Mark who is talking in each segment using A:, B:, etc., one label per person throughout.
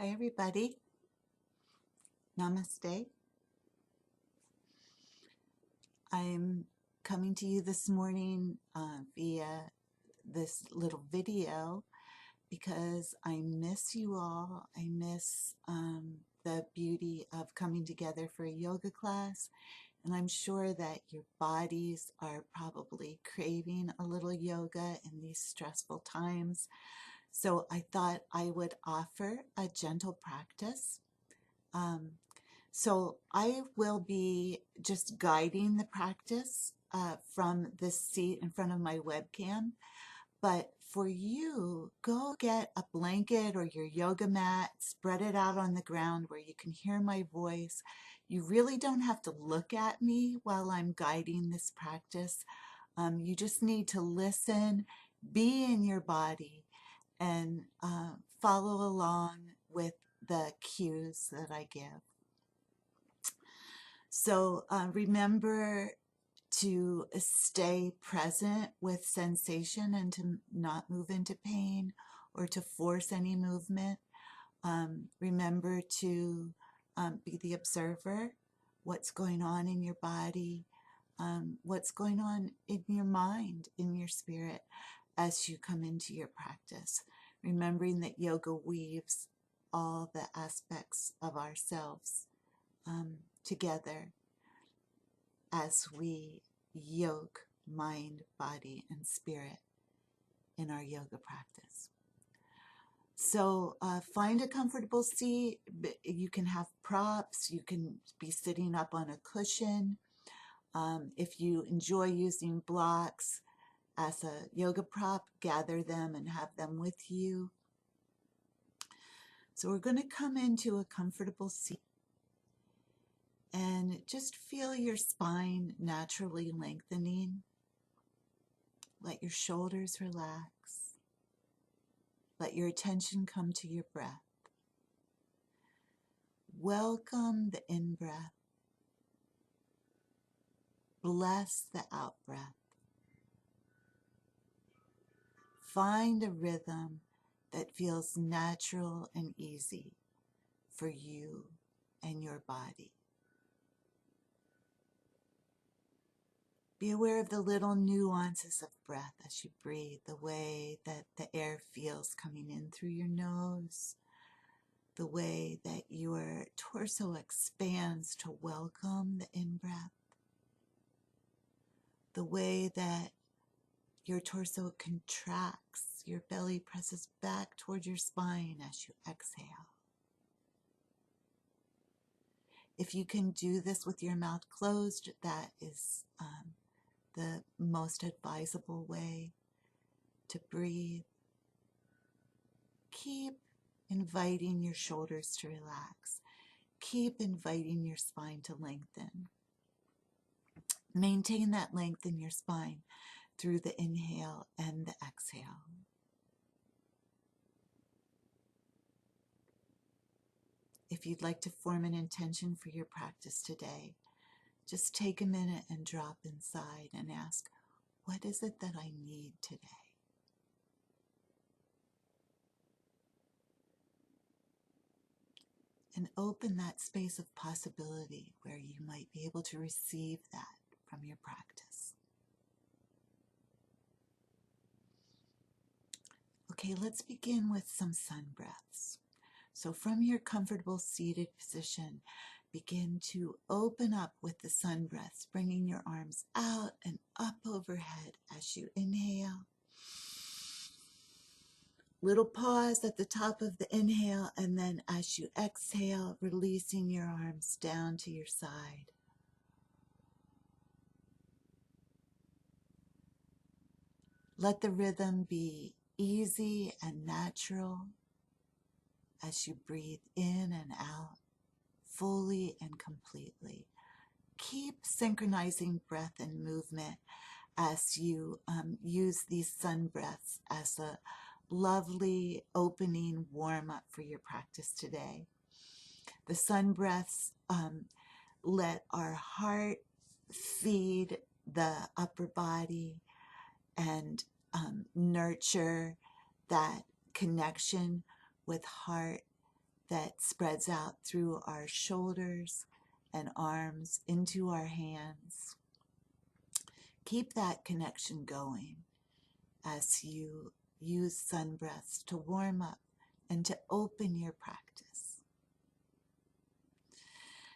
A: Hi, everybody. Namaste. I'm coming to you this morning via this little video because I miss you all. I miss the beauty of coming together for a yoga class, and I'm sure that your bodies are probably craving a little yoga in these stressful times. So I thought I would offer a gentle practice. So I will be just guiding the practice from this seat in front of my webcam. But for you, go get a blanket or your yoga mat, spread it out on the ground where you can hear my voice. You really don't have to look at me while I'm guiding this practice. You just need to listen, be in your body, and follow along with the cues that I give. So remember to stay present with sensation and to not move into pain or to force any movement. Remember to be the observer, what's going on in your body, what's going on in your mind, in your spirit as you come into your practice. Remembering that yoga weaves all the aspects of ourselves together as we yoke mind, body, and spirit in our yoga practice. So find a comfortable seat. You can have props. You can be sitting up on a cushion. If you enjoy using blocks as a yoga prop, gather them and have them with you. So we're going to come into a comfortable seat. And just feel your spine naturally lengthening. Let your shoulders relax. Let your attention come to your breath. Welcome the in-breath. Bless the out-breath. Find a rhythm that feels natural and easy for you and your body. Be aware of the little nuances of breath as you breathe, the way that the air feels coming in through your nose, the way that your torso expands to welcome the in-breath, the way that your torso contracts, your belly presses back toward your spine as you exhale. If you can do this with your mouth closed, that is the most advisable way to breathe. Keep inviting your shoulders to relax. Keep inviting your spine to lengthen. Maintain that length in your spine through the inhale and the exhale. If you'd like to form an intention for your practice today, just take a minute and drop inside and ask, what is it that I need today? And open that space of possibility where you might be able to receive that from your practice. Okay, let's begin with some sun breaths. So from your comfortable seated position, begin to open up with the sun breaths, bringing your arms out and up overhead as you inhale. Little pause at the top of the inhale, and then as you exhale, releasing your arms down to your side. Let the rhythm be easy and natural as you breathe in and out, fully and completely. Keep synchronizing breath and movement as you use these sun breaths as a lovely opening warm-up for your practice today. The sun breaths let our heart feed the upper body and nurture that connection with heart that spreads out through our shoulders and arms into our hands. Keep that connection going as you use sun breaths to warm up and to open your practice.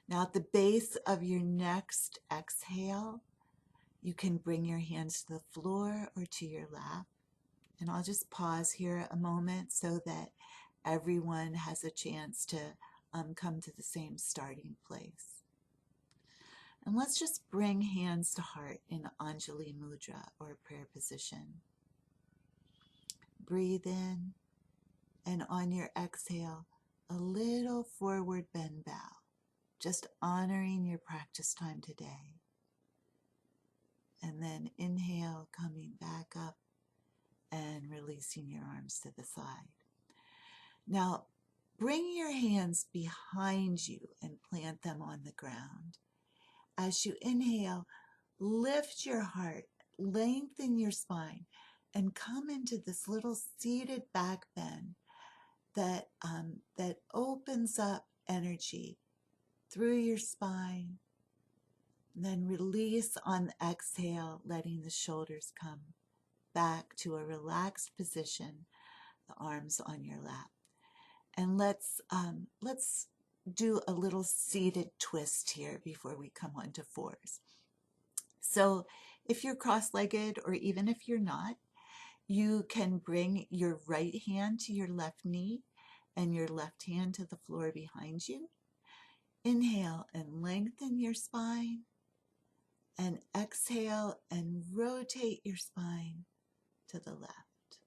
A: Now at the base of your next exhale, you can bring your hands to the floor or to your lap. And I'll just pause here a moment so that everyone has a chance to come to the same starting place. And let's just bring hands to heart in Anjali Mudra or prayer position. Breathe in, and on your exhale, a little forward bend bow, just honoring your practice time today. And then inhale, coming back up and releasing your arms to the side. Now, bring your hands behind you and plant them on the ground. As you inhale, lift your heart, lengthen your spine, and come into this little seated back bend that opens up energy through your spine. And then release on the exhale, letting the shoulders come back to a relaxed position, the arms on your lap. And let's do a little seated twist here before we come on to fours. So if you're cross-legged, or even if you're not, you can bring your right hand to your left knee and your left hand to the floor behind you. Inhale and lengthen your spine, and exhale and rotate your spine to the left.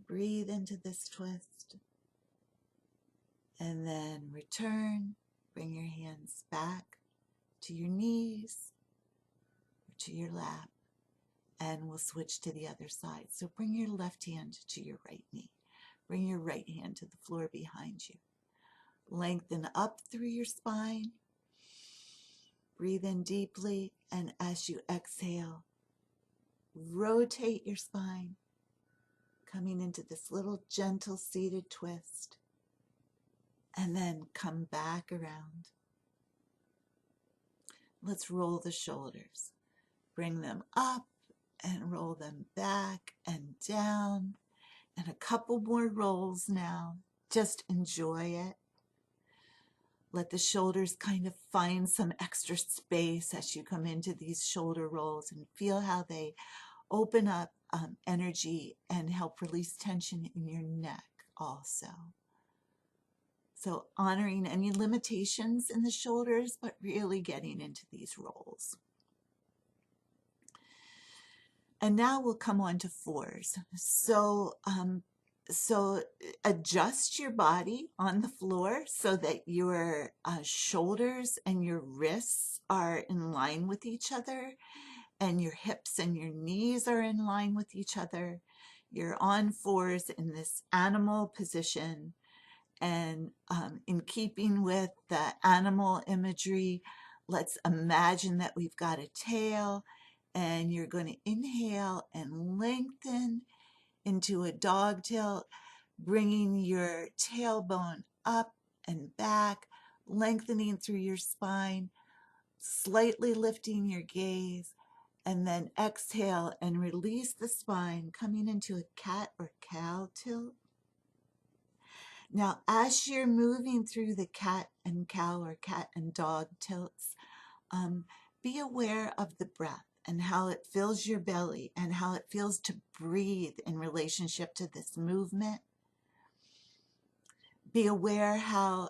A: Breathe into this twist, and then return. Bring your hands back to your knees or to your lap, and we'll switch to the other side. So bring your left hand to your right knee. Bring your right hand to the floor behind you. Lengthen up through your spine. Breathe in deeply, and as you exhale, rotate your spine, coming into this little gentle seated twist, and then come back around. Let's roll the shoulders. Bring them up and roll them back and down. And a couple more rolls now. Just enjoy it. Let the shoulders kind of find some extra space as you come into these shoulder rolls, and feel how they open up energy and help release tension in your neck also. So honoring any limitations in the shoulders, but really getting into these rolls. And now we'll come on to fours. So adjust your body on the floor so that your shoulders and your wrists are in line with each other, and your hips and your knees are in line with each other. You're on fours in this animal position, and in keeping with the animal imagery, let's imagine that we've got a tail, and you're going to inhale and lengthen into a dog tilt, bringing your tailbone up and back, lengthening through your spine, slightly lifting your gaze, and then exhale and release the spine, coming into a cat or cow tilt. Now, as you're moving through the cat and cow or cat and dog tilts, be aware of the breath and how it fills your belly and how it feels to breathe in relationship to this movement. Be aware how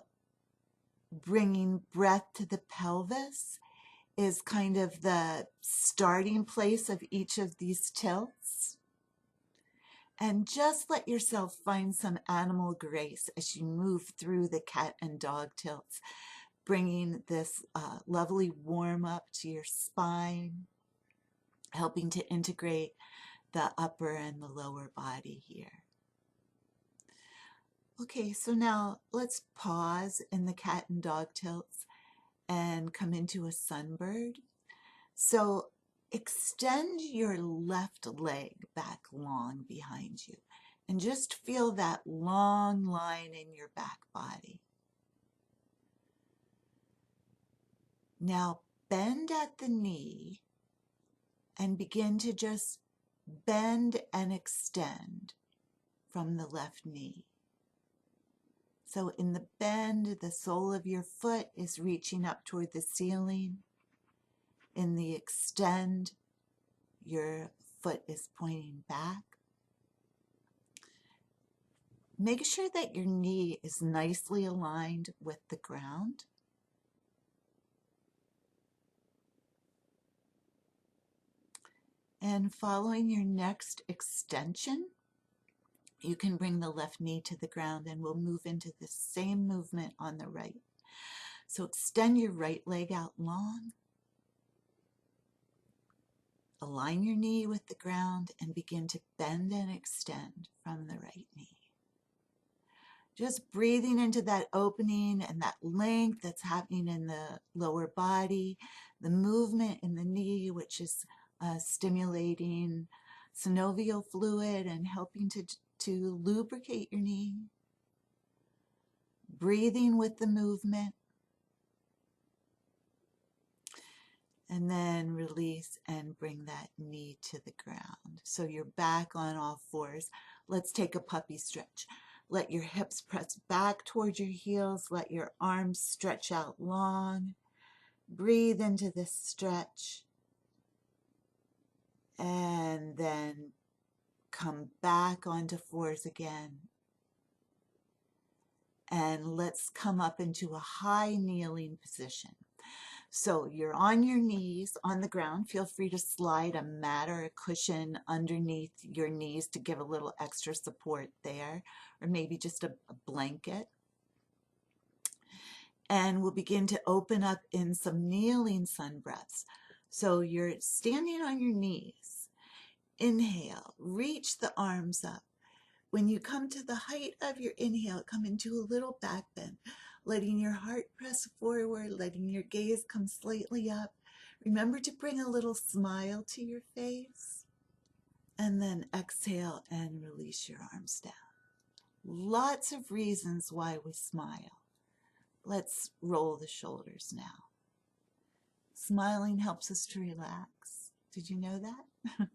A: bringing breath to the pelvis is kind of the starting place of each of these tilts. And just let yourself find some animal grace as you move through the cat and dog tilts, bringing this lovely warm up to your spine, helping to integrate the upper and the lower body here. Okay, so now let's pause in the cat and dog tilts and come into a sunbird. So extend your left leg back long behind you And just feel that long line in your back body. Now bend at the knee and begin to just bend and extend from the left knee. So in the bend, the sole of your foot is reaching up toward the ceiling. In the extend, your foot is pointing back. Make sure that your knee is nicely aligned with the ground. And following your next extension, you can bring the left knee to the ground, and we'll move into the same movement on the right. So extend your right leg out long. Align your knee with the ground and begin to bend and extend from the right knee. Just breathing into that opening and that length that's happening in the lower body, the movement in the knee, which is stimulating synovial fluid and helping to lubricate your knee. Breathing with the movement. And then release and bring that knee to the ground. So you're back on all fours. Let's take a puppy stretch. Let your hips press back towards your heels. Let your arms stretch out long. Breathe into this stretch. And then come back onto fours again. And let's come up into a high kneeling position. So you're on your knees on the ground. Feel free to slide a mat or a cushion underneath your knees to give a little extra support there, or maybe just a blanket. And we'll begin to open up in some kneeling sun breaths. So you're standing on your knees. Inhale, reach the arms up. When you come to the height of your inhale, come into a little back bend, letting your heart press forward, letting your gaze come slightly up. Remember to bring a little smile to your face. And then exhale and release your arms down. Lots of reasons why we smile. Let's roll the shoulders now. Smiling helps us to relax. Did you know that?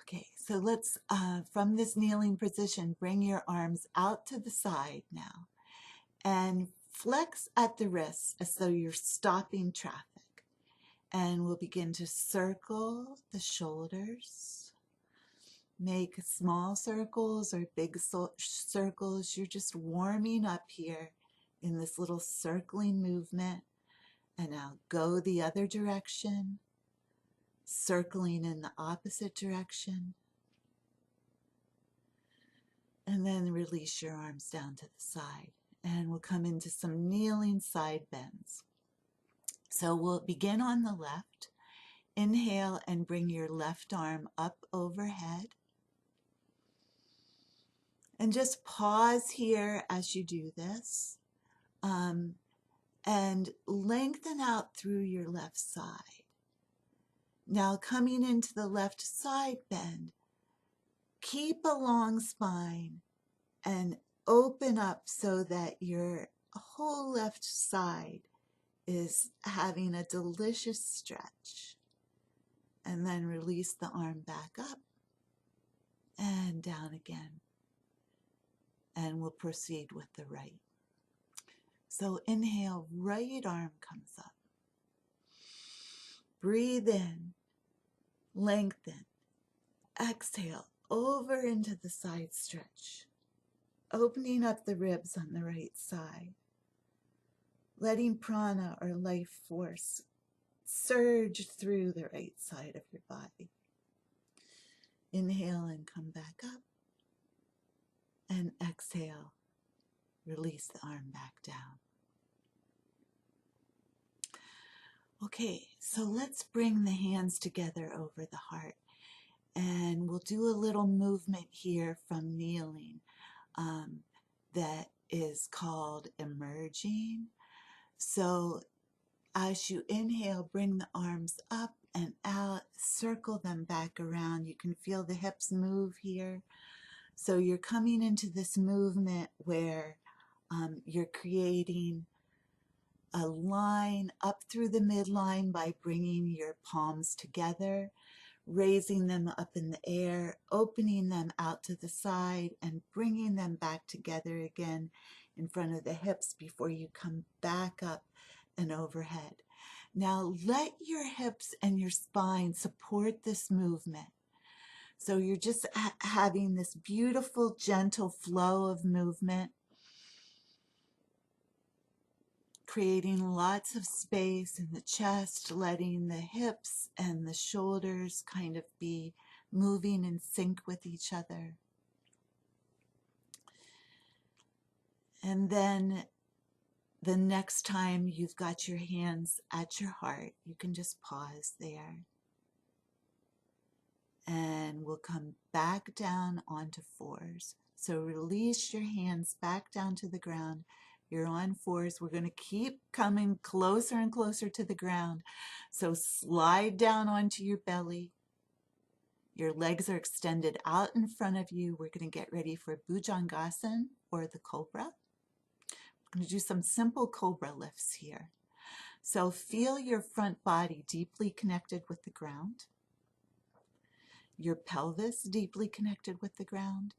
A: Okay, so let's, from this kneeling position, bring your arms out to the side now and flex at the wrists as though you're stopping traffic. And we'll begin to circle the shoulders. Make small circles or big circles. You're just warming up here in this little circling movement. And now go the other direction. Circling in the opposite direction. And then release your arms down to the side. And we'll come into some kneeling side bends. So we'll begin on the left. Inhale and bring your left arm up overhead. And just pause here as you do this. And lengthen out through your left side. Now coming into the left side bend, keep a long spine and open up so that your whole left side is having a delicious stretch. And then release the arm back up and down again. And we'll proceed with the right. So inhale, right arm comes up. Breathe in. Lengthen. Exhale over into the side stretch, opening up the ribs on the right side, letting prana or life force surge through the right side of your body. Inhale and come back up, and exhale, release the arm back down. Okay, so let's bring the hands together over the heart. And we'll do a little movement here from kneeling that is called emerging. So as you inhale, bring the arms up and out. Circle them back around. You can feel the hips move here. So you're coming into this movement where you're creating a line up through the midline by bringing your palms together, raising them up in the air, opening them out to the side, and bringing them back together again in front of the hips before you come back up and overhead. Now let your hips and your spine support this movement. So you're just having this beautiful, gentle flow of movement, creating lots of space in the chest, letting the hips and the shoulders kind of be moving in sync with each other. And then the next time you've got your hands at your heart, you can just pause there. And we'll come back down onto fours. So release your hands back down to the ground. You're on fours. We're going to keep coming closer and closer to the ground. So slide down onto your belly. Your legs are extended out in front of you. We're going to get ready for Bhujangasana, or the cobra. We're going to do some simple cobra lifts here. So feel your front body deeply connected with the ground. Your pelvis deeply connected with the ground.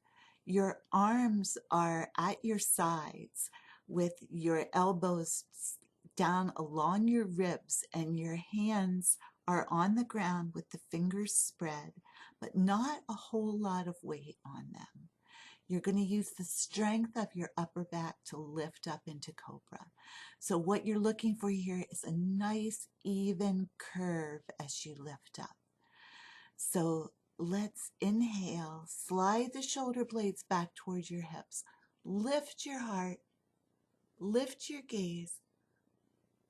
A: Your arms are at your sides with your elbows down along your ribs, and your hands are on the ground with the fingers spread, but not a whole lot of weight on them. You're going to use the strength of your upper back to lift up into cobra. So what you're looking for here is a nice even curve as you lift up. So let's inhale, slide the shoulder blades back towards your hips, lift your heart, lift your gaze,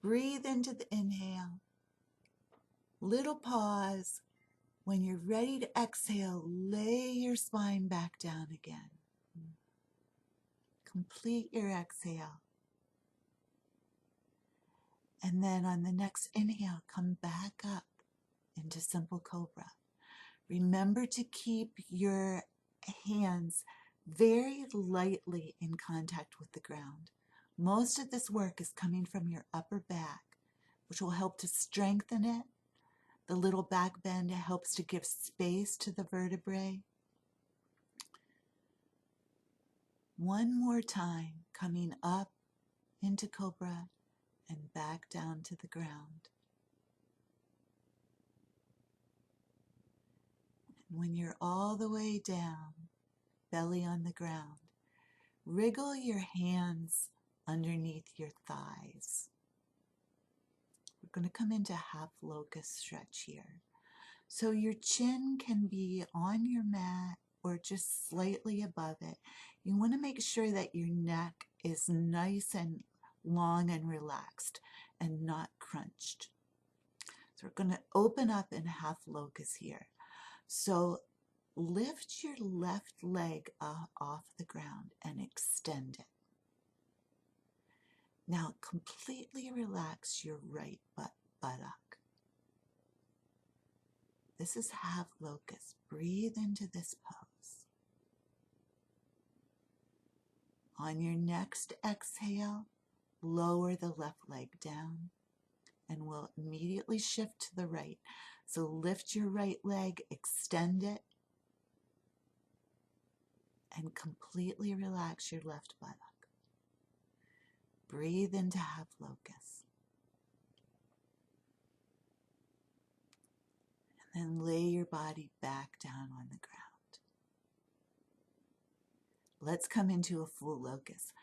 A: breathe into the inhale, little pause. When you're ready to exhale, lay your spine back down again. Complete your exhale. And then on the next inhale, come back up into simple cobra. Remember to keep your hands very lightly in contact with the ground. Most of this work is coming from your upper back, which will help to strengthen it. The little back bend helps to give space to the vertebrae. One more time, coming up into cobra and back down to the ground. And when you're all the way down, belly on the ground, wriggle your hands underneath your thighs. We're going to come into half locust stretch here. So your chin can be on your mat or just slightly above it. You want to make sure that your neck is nice and long and relaxed and not crunched. So we're going to open up in half locust here. So lift your left leg off the ground and extend it. Now completely relax your right buttock. This is half locust. Breathe into this pose. On your next exhale, lower the left leg down, and we'll immediately shift to the right. So lift your right leg, extend it, and completely relax your left buttock. Breathe into half locust. And then lay your body back down on the ground. Let's come into a full locust.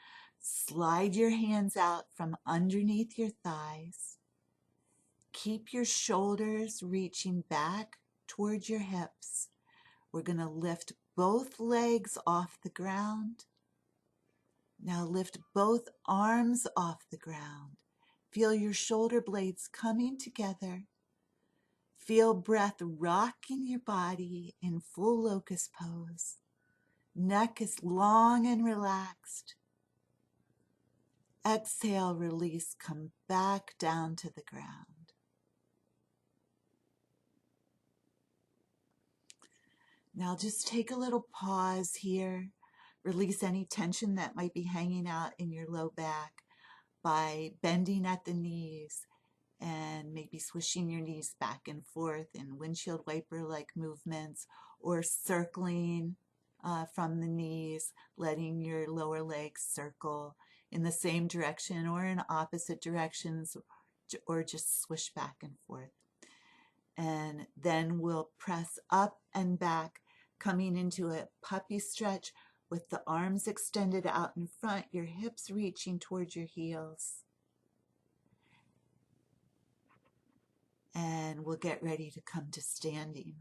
A: Slide your hands out from underneath your thighs. Keep your shoulders reaching back towards your hips. We're going to lift both legs off the ground. Now lift both arms off the ground. Feel your shoulder blades coming together. Feel breath rocking your body in full locust pose. Neck is long and relaxed. Exhale, release, come back down to the ground. Now just take a little pause here. Release any tension that might be hanging out in your low back by bending at the knees and maybe swishing your knees back and forth in windshield wiper-like movements, or circling from the knees, letting your lower legs circle in the same direction or in opposite directions, or just swish back and forth. And then we'll press up and back, coming into a puppy stretch with the arms extended out in front, your hips reaching towards your heels. And we'll get ready to come to standing.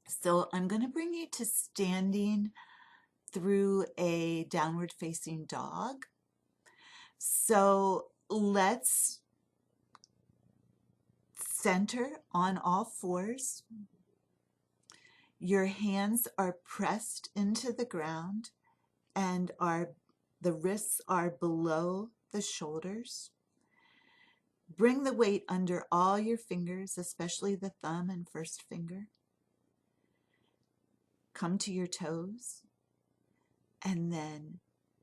A: So I'm going to bring you to standing through a downward facing dog. So let's center on all fours. Your hands are pressed into the ground and the wrists are below the shoulders. Bring the weight under all your fingers, especially the thumb and first finger. Come to your toes and then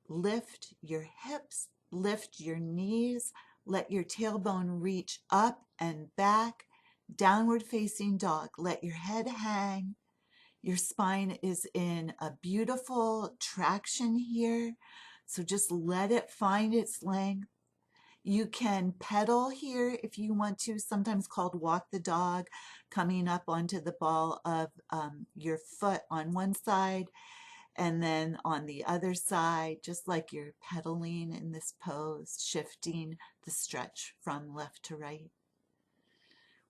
A: lift your hips, lift your knees, let your tailbone reach up and back, downward facing dog. Let your head hang. Your spine is in a beautiful traction here, so just let it find its length. You can pedal here if you want to, sometimes called walk the dog, coming up onto the ball of your foot on one side and then on the other side, just like you're pedaling in this pose, shifting the stretch from left to right.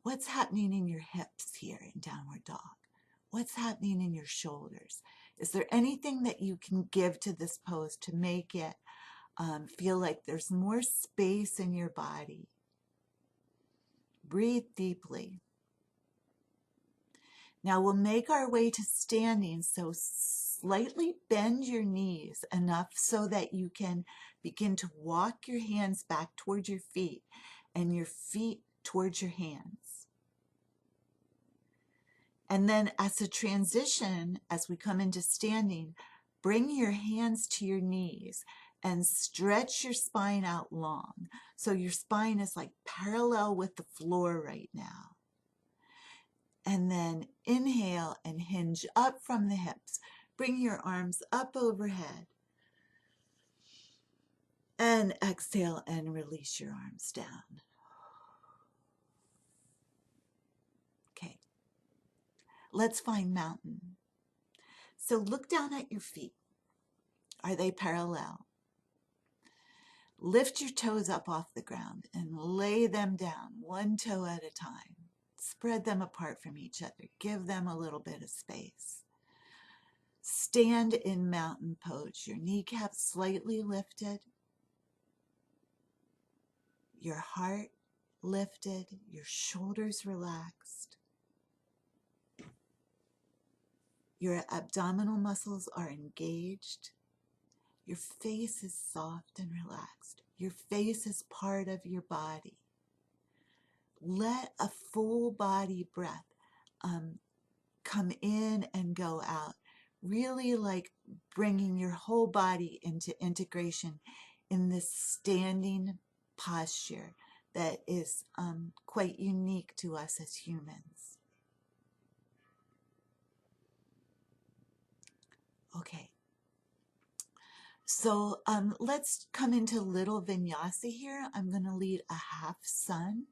A: What's happening in your hips here in downward dog? What's happening in your shoulders? Is there anything that you can give to this pose to make it feel like there's more space in your body? Breathe deeply. Now we'll make our way to standing, so slightly bend your knees enough so that you can begin to walk your hands back towards your feet and your feet towards your hands. And then as a transition, as we come into standing, bring your hands to your knees and stretch your spine out long. So your spine is like parallel with the floor right now. And then inhale and hinge up from the hips. Bring your arms up overhead. And exhale and release your arms down. Okay. Let's find mountain. So look down at your feet. Are they parallel? Lift your toes up off the ground and lay them down, one toe at a time. Spread them apart from each other. Give them a little bit of space. Stand in mountain pose. Your kneecaps slightly lifted. Your heart lifted. Your shoulders relaxed. Your abdominal muscles are engaged. Your face is soft and relaxed. Your face is part of your body. Let a full body breath come in and go out. Really like bringing your whole body into integration in this standing posture that is quite unique to us as humans. Okay. So let's come into little vinyasa here. I'm going to lead a half sun.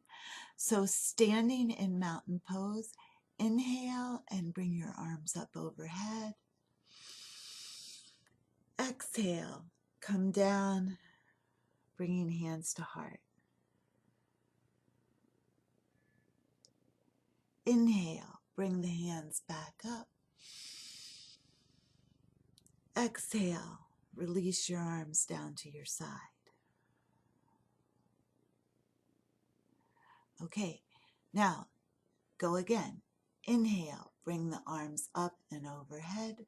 A: So standing in mountain pose, inhale and bring your arms up overhead. Exhale, come down, bringing hands to heart. Inhale, bring the hands back up. Exhale, release your arms down to your side. Okay, now go again. Inhale, bring the arms up and overhead.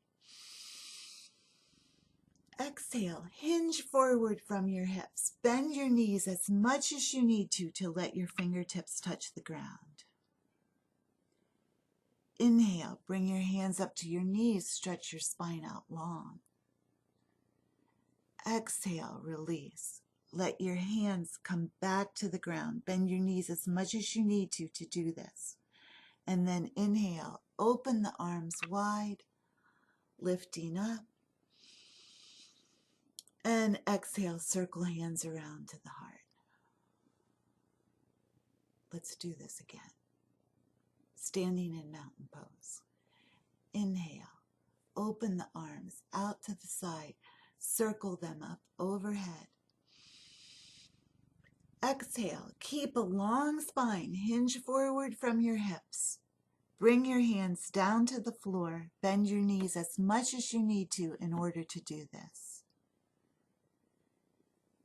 A: Exhale, hinge forward from your hips. Bend your knees as much as you need to let your fingertips touch the ground. Inhale, bring your hands up to your knees, stretch your spine out long. Exhale, release. Let your hands come back to the ground. Bend your knees as much as you need to do this. And then inhale, open the arms wide, lifting up. And exhale, circle hands around to the heart. Let's do this again. Standing in mountain pose. Inhale, open the arms out to the side, circle them up overhead. Exhale, keep a long spine, hinge forward from your hips. Bring your hands down to the floor, bend your knees as much as you need to in order to do this.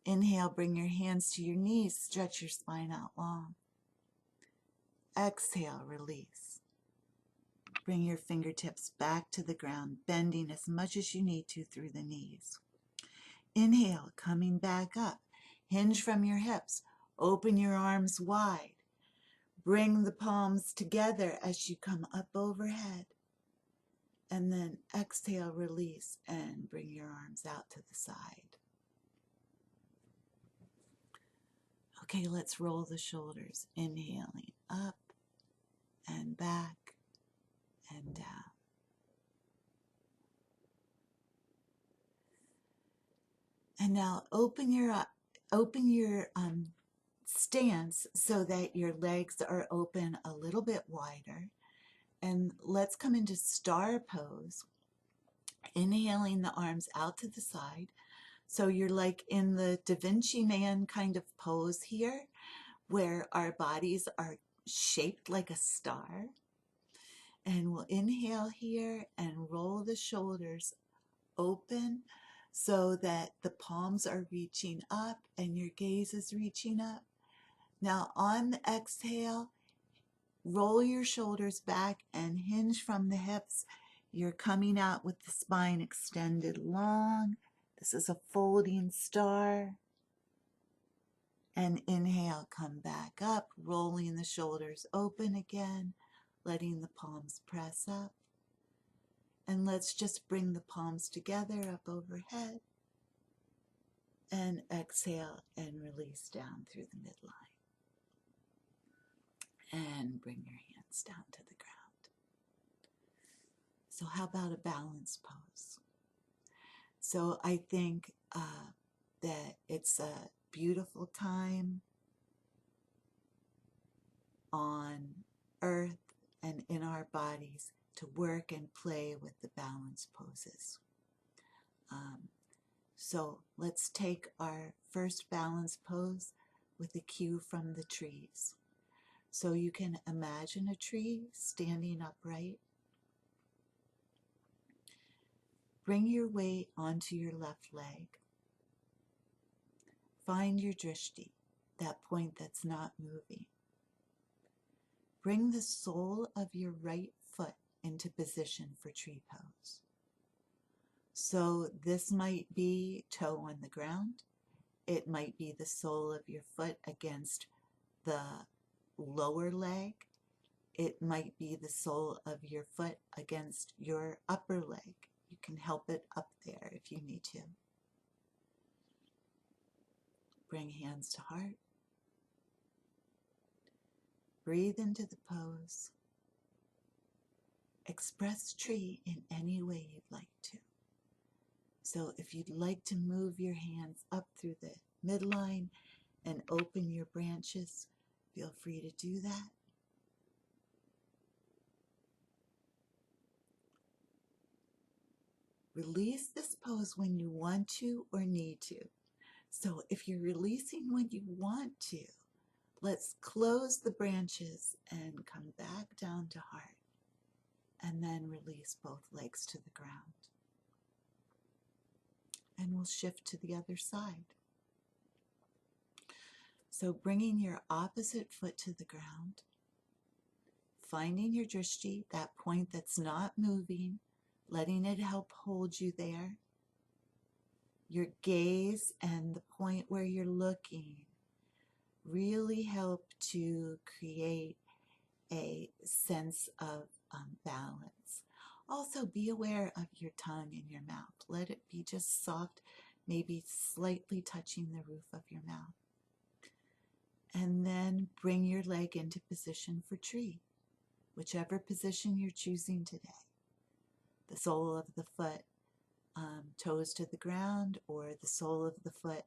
A: Inhale, bring your hands to your knees, stretch your spine out long. Exhale, release. Bring your fingertips back to the ground, bending as much as you need to through the knees. Inhale, coming back up. Hinge from your hips. Open your arms wide. Bring the palms together as you come up overhead. And then exhale, release, and bring your arms out to the side. Okay, let's roll the shoulders. Inhaling up and back and down. And now open your stance so that your legs are open a little bit wider. And let's come into star pose. Inhaling the arms out to the side. So you're like in the Da Vinci Man kind of pose here, where our bodies are shaped like a star. And we'll inhale here and roll the shoulders open so that the palms are reaching up and your gaze is reaching up. Now on the exhale, roll your shoulders back and hinge from the hips. You're coming out with the spine extended long. This is a folding star. And inhale, come back up, rolling the shoulders open again, letting the palms press up. And let's just bring the palms together up overhead. And exhale and release down through the midline. And bring your hands down to the ground. So how about a balance pose? So I think that it's a beautiful time on earth and in our bodies to work and play with the balance poses. So let's take our first balance pose with a cue from the trees. So you can imagine a tree standing upright. Bring your weight onto your left leg. Find your drishti, that point that's not moving. Bring the sole of your right foot into position for tree pose. So this might be toe on the ground. It might be the sole of your foot against the lower leg. It might be the sole of your foot against your upper leg. You can help it up there if you need to. Bring hands to heart. Breathe into the pose. Express tree in any way you'd like to. So if you'd like to move your hands up through the midline and open your branches, feel free to do that. Release this pose when you want to or need to. So if you're releasing when you want to, let's close the branches and come back down to heart. And then release both legs to the ground. And we'll shift to the other side. So bringing your opposite foot to the ground, finding your drishti, that point that's not moving, letting it help hold you there. Your gaze and the point where you're looking really help to create a sense of balance. Also, be aware of your tongue in your mouth. Let it be just soft, maybe slightly touching the roof of your mouth. And then bring your leg into position for tree, whichever position you're choosing today. The sole of the foot, toes to the ground, or the sole of the foot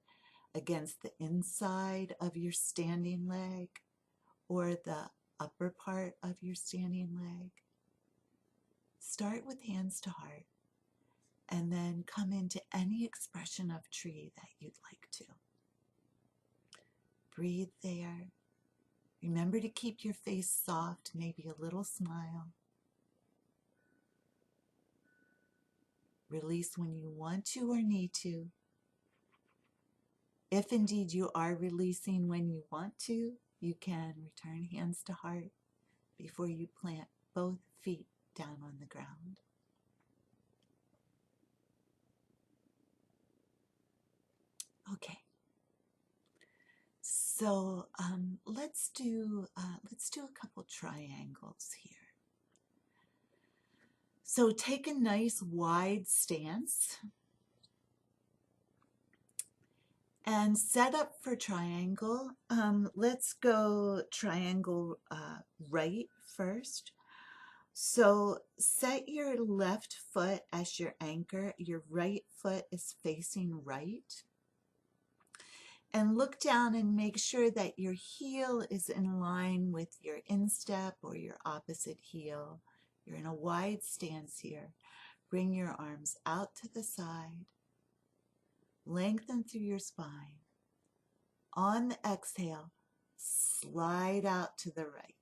A: against the inside of your standing leg, or the upper part of your standing leg. Start with hands to heart, and then come into any expression of tree that you'd like to. Breathe there. Remember to keep your face soft, maybe a little smile. Release when you want to or need to. If indeed you are releasing when you want to, you can return hands to heart before you plant both feet down on the ground. Okay. So let's do a couple triangles here. So take a nice wide stance and set up for triangle. Let's go triangle right first. So set your left foot as your anchor. Your right foot is facing right. And look down and make sure that your heel is in line with your instep or your opposite heel. You're in a wide stance here. Bring your arms out to the side. Lengthen through your spine. On the exhale, slide out to the right.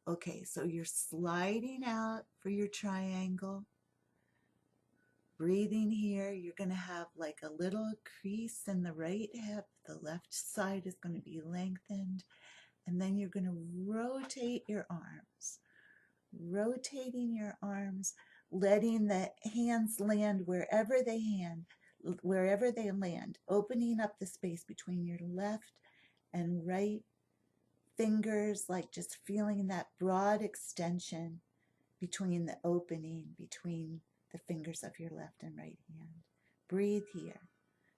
A: Okay, so you're sliding out for your triangle. Breathing here, you're going to have like a little crease in the right hip. The left side is going to be lengthened. And then you're going to rotate your arms. Rotating your arms, letting the hands land wherever they land, opening up the space between your left and right fingers, like just feeling that broad extension between the opening between the fingers of your left and right hand. Breathe here.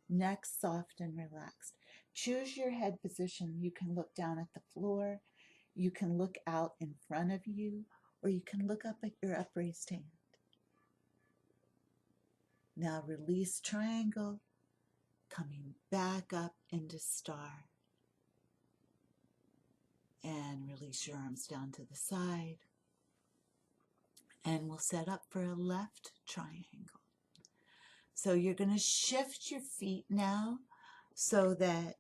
A: Neck soft and relaxed. Choose your head position. You can look down at the floor. You can look out in front of you, or you can look up at your upraised hand. Now release triangle, coming back up into star. And release your arms down to the side. And we'll set up for a left triangle. So you're going to shift your feet now so that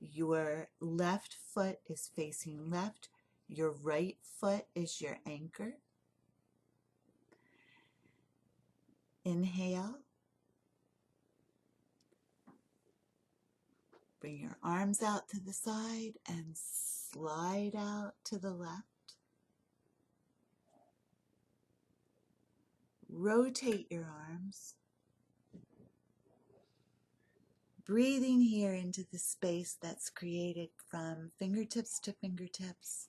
A: your left foot is facing left. Your right foot is your anchor. Inhale. Bring your arms out to the side and slide out to the left. Rotate your arms. Breathing here into the space that's created from fingertips to fingertips.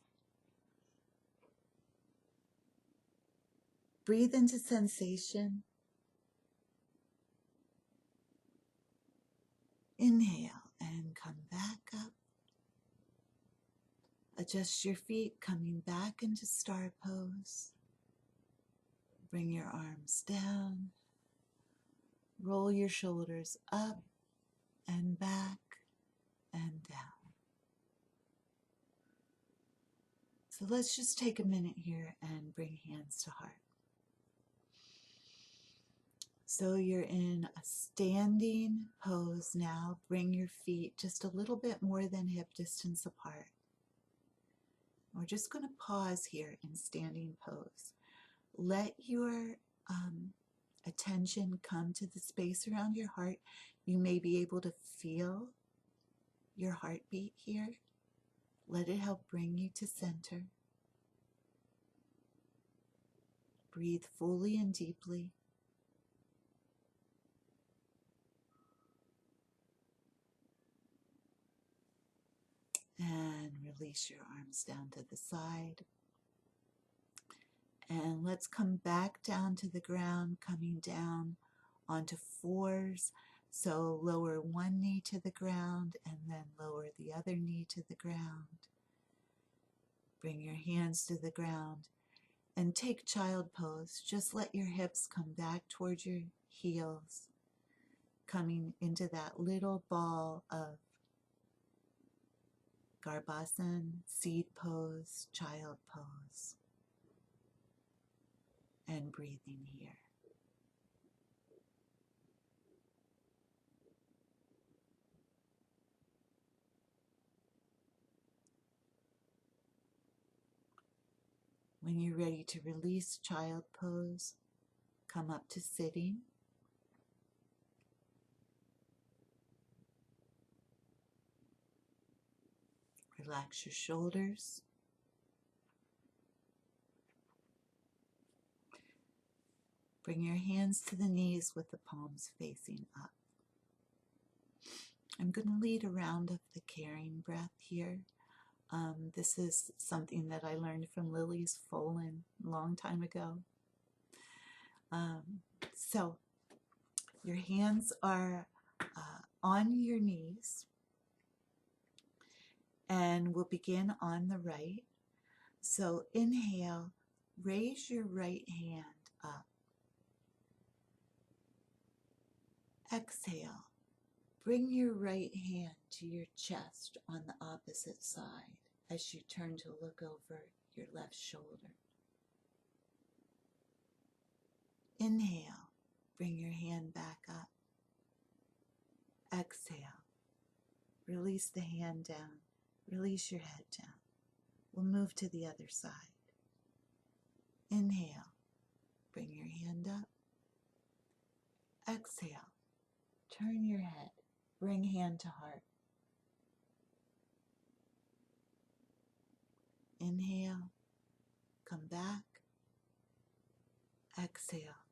A: Breathe into sensation. Inhale and come back up. Adjust your feet, coming back into star pose. Bring your arms down. Roll your shoulders up and back and down. So let's just take a minute here and bring hands to heart. So you're in a standing pose now. Bring your feet just a little bit more than hip distance apart. We're just going to pause here in standing pose. Let your attention come to the space around your heart. You may be able to feel your heartbeat here. Let it help bring you to center. Breathe fully and deeply. And release your arms down to the side. And let's come back down to the ground, coming down onto fours. So lower one knee to the ground and then lower the other knee to the ground. Bring your hands to the ground and take child pose. Just let your hips come back towards your heels, coming into that little ball of Garbhasan, seed pose, child pose, and breathing here. When you're ready to release child pose, come up to sitting. Relax your shoulders. Bring your hands to the knees with the palms facing up. I'm going to lead a round of the caring breath here. This is something that I learned from Lily's Folan a long time ago. So your hands are on your knees, and we'll begin on the right. So inhale, raise your right hand up. Exhale, bring your right hand to your chest on the opposite side as you turn to look over your left shoulder. Inhale, bring your hand back up. Exhale, release the hand down, release your head down. We'll move to the other side. Inhale, bring your hand up. Exhale, turn your head, bring hand to heart. Inhale, come back. Exhale,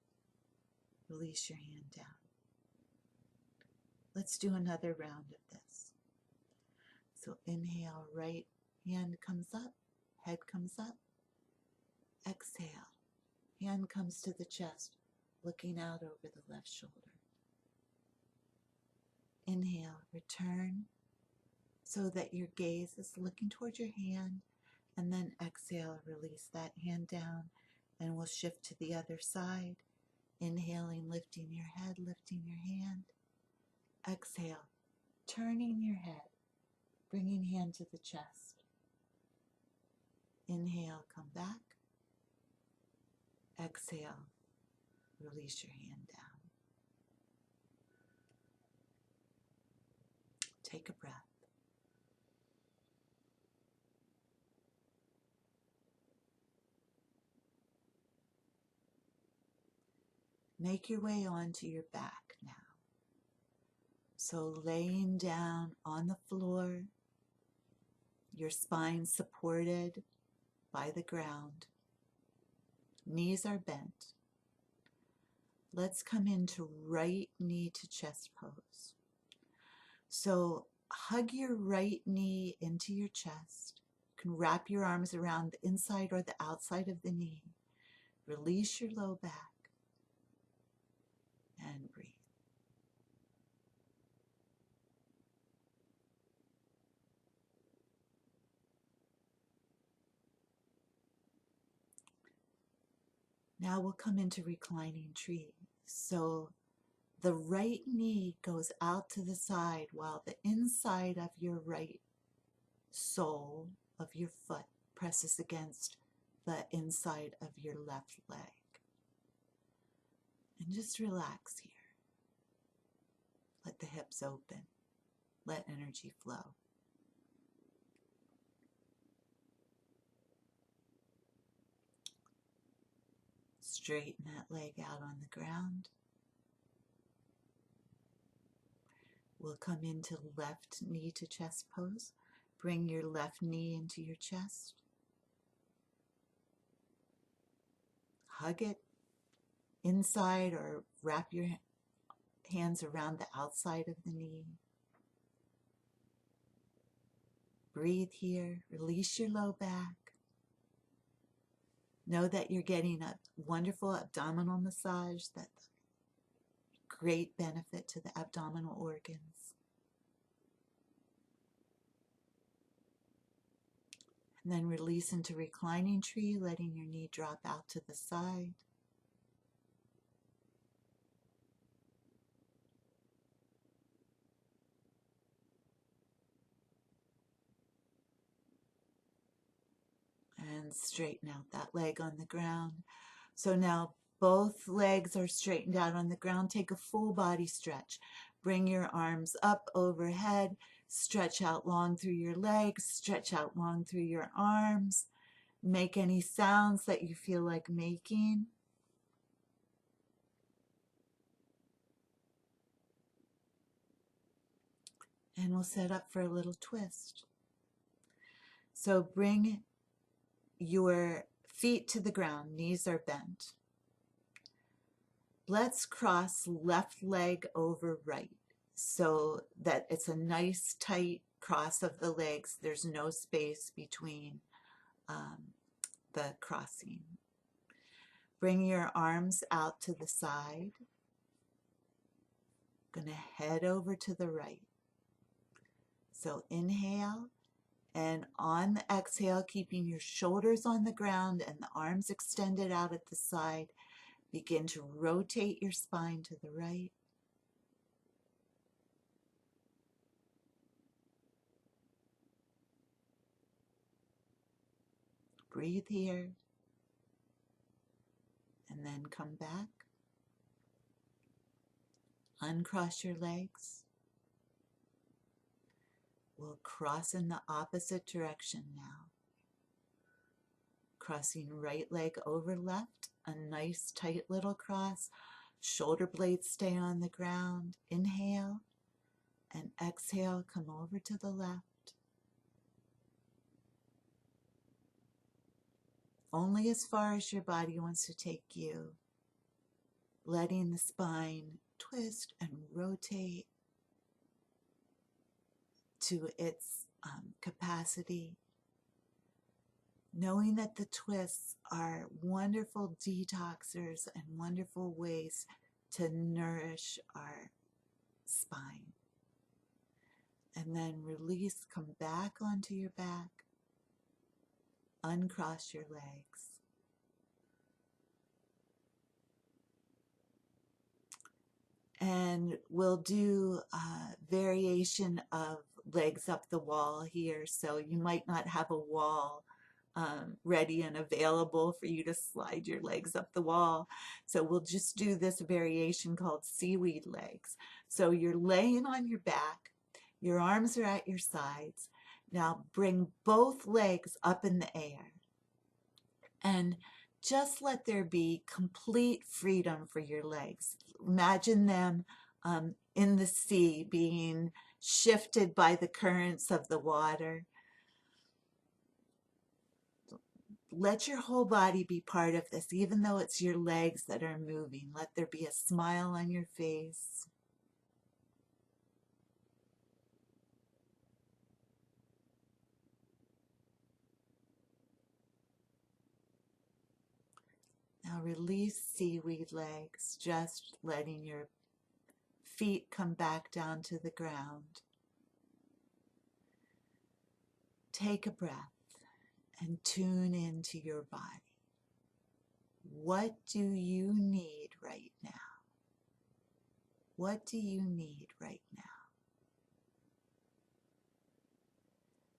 A: release your hand down. Let's do another round of this. So inhale, right hand comes up, head comes up. Exhale, hand comes to the chest, looking out over the left shoulder. Inhale, return so that your gaze is looking towards your hand, and then exhale, release that hand down, and we'll shift to the other side. Inhaling, lifting your head, lifting your hand. Exhale, turning your head, bringing hand to the chest. Inhale, come back. Exhale, release your hand down. Take a breath. Make your way onto your back now. So laying down on the floor, your spine supported by the ground. Knees are bent. Let's come into right knee to chest pose. So hug your right knee into your chest. You can wrap your arms around the inside or the outside of the knee. Release your low back and breathe. Now we'll come into reclining tree. So the right knee goes out to the side while the inside of your right sole of your foot presses against the inside of your left leg. And just relax here. Let the hips open. Let energy flow. Straighten that leg out on the ground. We'll come into left knee to chest pose. Bring your left knee into your chest. Hug it inside or wrap your hands around the outside of the knee. Breathe here. Release your low back. Know that you're getting a wonderful abdominal massage that's great benefit to the abdominal organs. And then release into reclining tree, letting your knee drop out to the side. And straighten out that leg on the ground. So now both legs are straightened out on the ground. Take a full body stretch. Bring your arms up overhead. Stretch out long through your legs. Stretch out long through your arms. Make any sounds that you feel like making. And we'll set up for a little twist. So bring your feet to the ground. Knees are bent. Let's cross left leg over right so that it's a nice tight cross of the legs. There's no space between the crossing. Bring your arms out to the side. Gonna head over to the right. So inhale, and on the exhale, keeping your shoulders on the ground and the arms extended out at the side, begin to rotate your spine to the right. Breathe here, and then come back. Uncross your legs. We'll cross in the opposite direction now. Crossing right leg over left, a nice tight little cross. Shoulder blades stay on the ground. Inhale, and exhale, come over to the left. Only as far as your body wants to take you. Letting the spine twist and rotate to its capacity. Knowing that the twists are wonderful detoxers and wonderful ways to nourish our spine. And then release, come back onto your back, uncross your legs. And we'll do a variation of legs up the wall here. So you might not have a wall ready and available for you to slide your legs up the wall. So we'll just do this variation called seaweed legs. So you're laying on your back, your arms are at your sides. Now bring both legs up in the air and just let there be complete freedom for your legs. Imagine them in the sea being shifted by the currents of the water. Let your whole body be part of this, even though it's your legs that are moving. Let there be a smile on your face. Now release seaweed legs, just letting your feet come back down to the ground. Take a breath and tune into your body. What do you need right now? What do you need right now?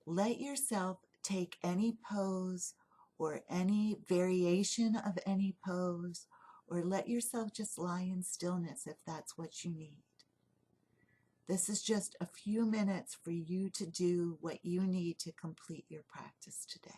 A: Let yourself take any pose or any variation of any pose, or let yourself just lie in stillness if that's what you need. This is just a few minutes for you to do what you need to complete your practice today.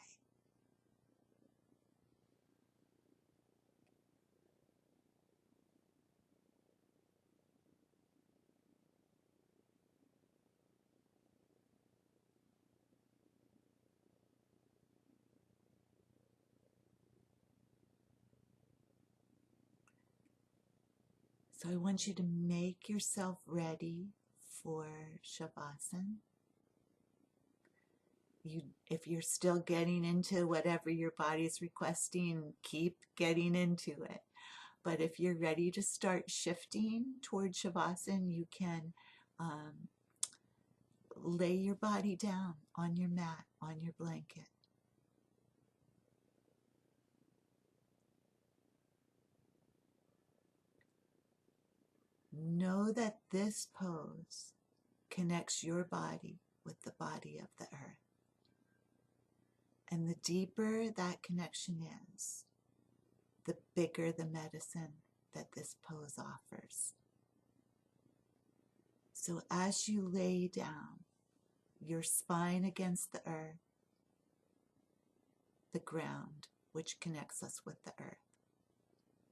A: So I want you to make yourself ready for Shavasana. If you're still getting into whatever your body's requesting, keep getting into it. But if you're ready to start shifting toward Shavasana, you can um, lay your body down on your mat, on your blanket. Know that this pose connects your body with the body of the earth. And the deeper that connection is, the bigger the medicine that this pose offers. So as you lay down, your spine against the earth, the ground, which connects us with the earth.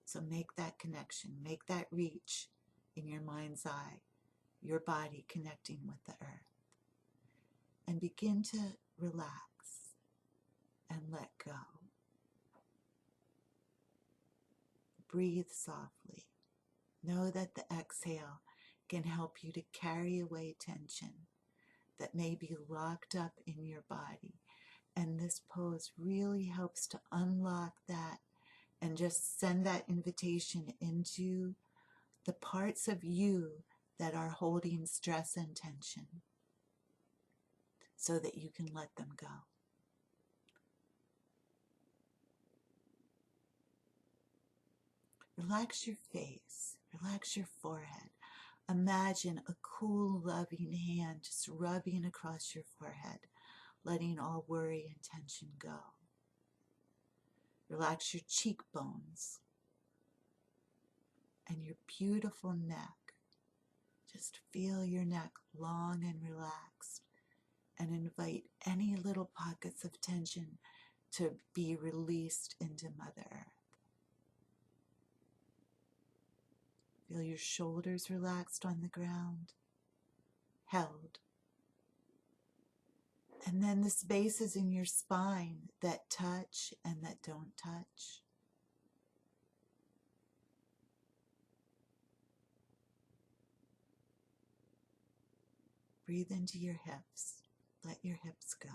A: So make that connection, make that reach in your mind's eye, your body connecting with the earth. And begin to relax and let go. Breathe softly. Know that the exhale can help you to carry away tension that may be locked up in your body. And this pose really helps to unlock that and just send that invitation into the parts of you that are holding stress and tension so that you can let them go. Relax your face, relax your forehead. Imagine a cool, loving hand just rubbing across your forehead, letting all worry and tension go. Relax your cheekbones and your beautiful neck. Just feel your neck long and relaxed and invite any little pockets of tension to be released into Mother Earth. Feel your shoulders relaxed on the ground, held. And then the spaces in your spine that touch and that don't touch. Breathe into your hips. Let your hips go.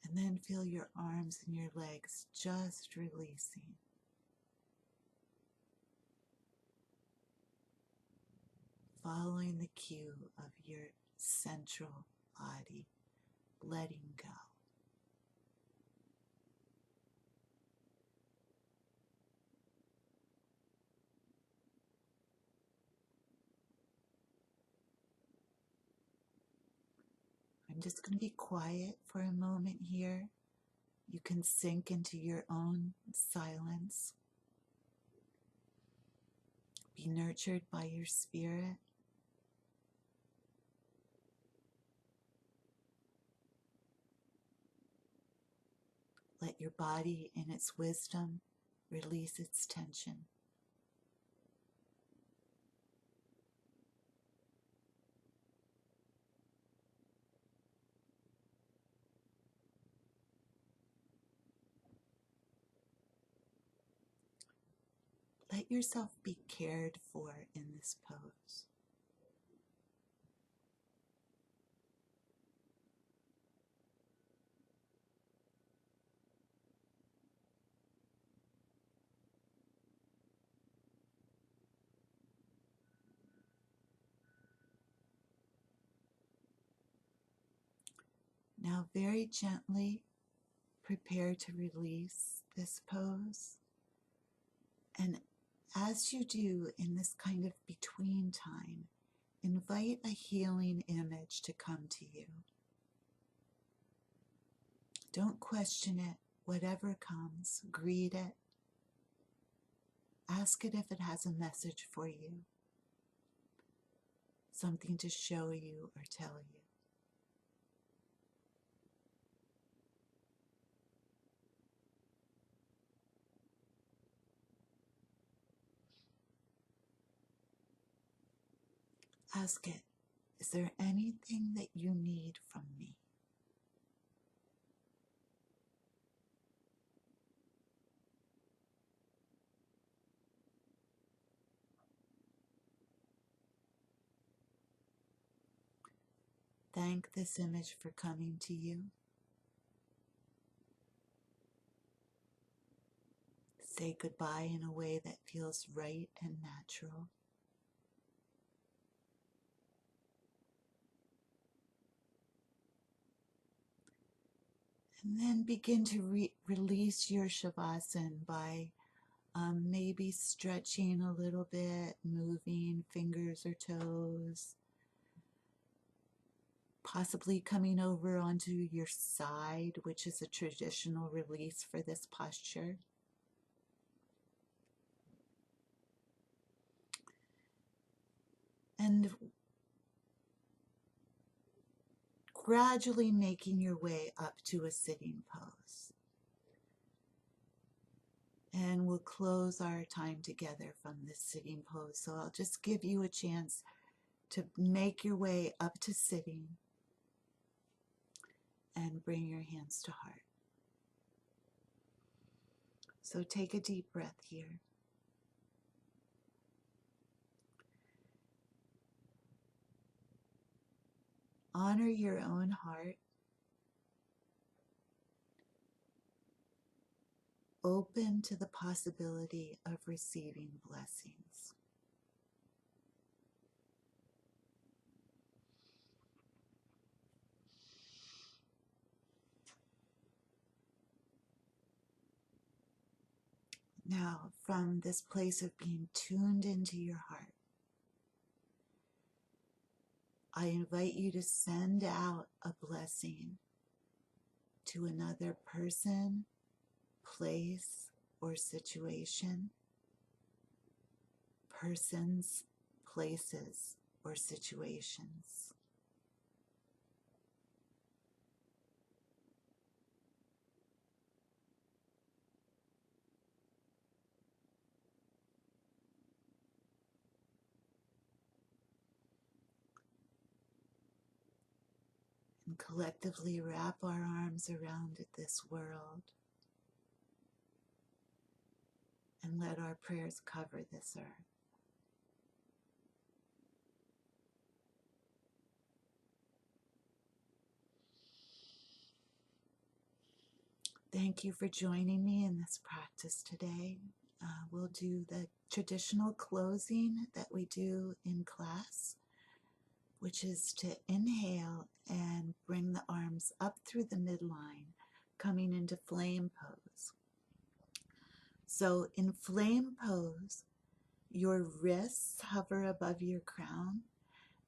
A: And then feel your arms and your legs just releasing. Following the cue of your central body, letting go. I'm just going to be quiet for a moment here. You can sink into your own silence. Be nurtured by your spirit. Let your body, in its wisdom, release its tension. Let yourself be cared for in this pose. Now very gently prepare to release this pose. And as you do in this kind of between time, invite a healing image to come to you. Don't question it. Whatever comes, greet it. Ask it if it has a message for you, something to show you or tell you. Ask it, is there anything that you need from me? thank this image for coming to you. Say goodbye in a way that feels right and natural. And then begin to release your shavasana by maybe stretching a little bit, moving fingers or toes, possibly coming over onto your side, which is a traditional release for this posture. And gradually making your way up to a sitting pose. And we'll close our time together from this sitting pose. So I'll just give you a chance to make your way up to sitting and bring your hands to heart. So take a deep breath here. Honor your own heart. Open to the possibility of receiving blessings. Now, from this place of being tuned into your heart, I invite you to send out a blessing to another person, place, or situation. Persons, places, or situations. And collectively wrap our arms around this world and let our prayers cover this earth. Thank you for joining me in this practice today. We'll do the traditional closing that we do in class, which is to inhale and bring the arms up through the midline, coming into flame pose. So in flame pose, your wrists hover above your crown,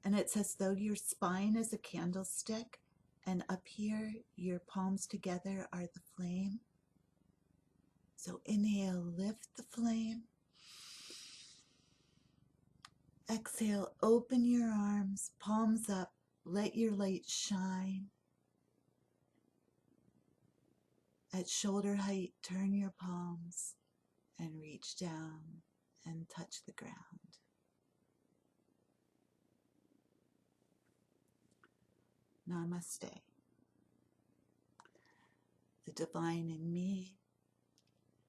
A: and it's as though your spine is a candlestick, and up here, your palms together are the flame. So inhale, lift the flame. Exhale, open your arms, palms up, let your light shine. At shoulder height, turn your palms and reach down and touch the ground. Namaste. The divine in me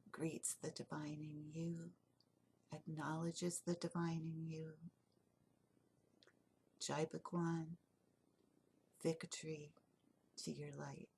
A: greets the divine in you, acknowledges the divine in you. Jai Bhagwan, victory to your light.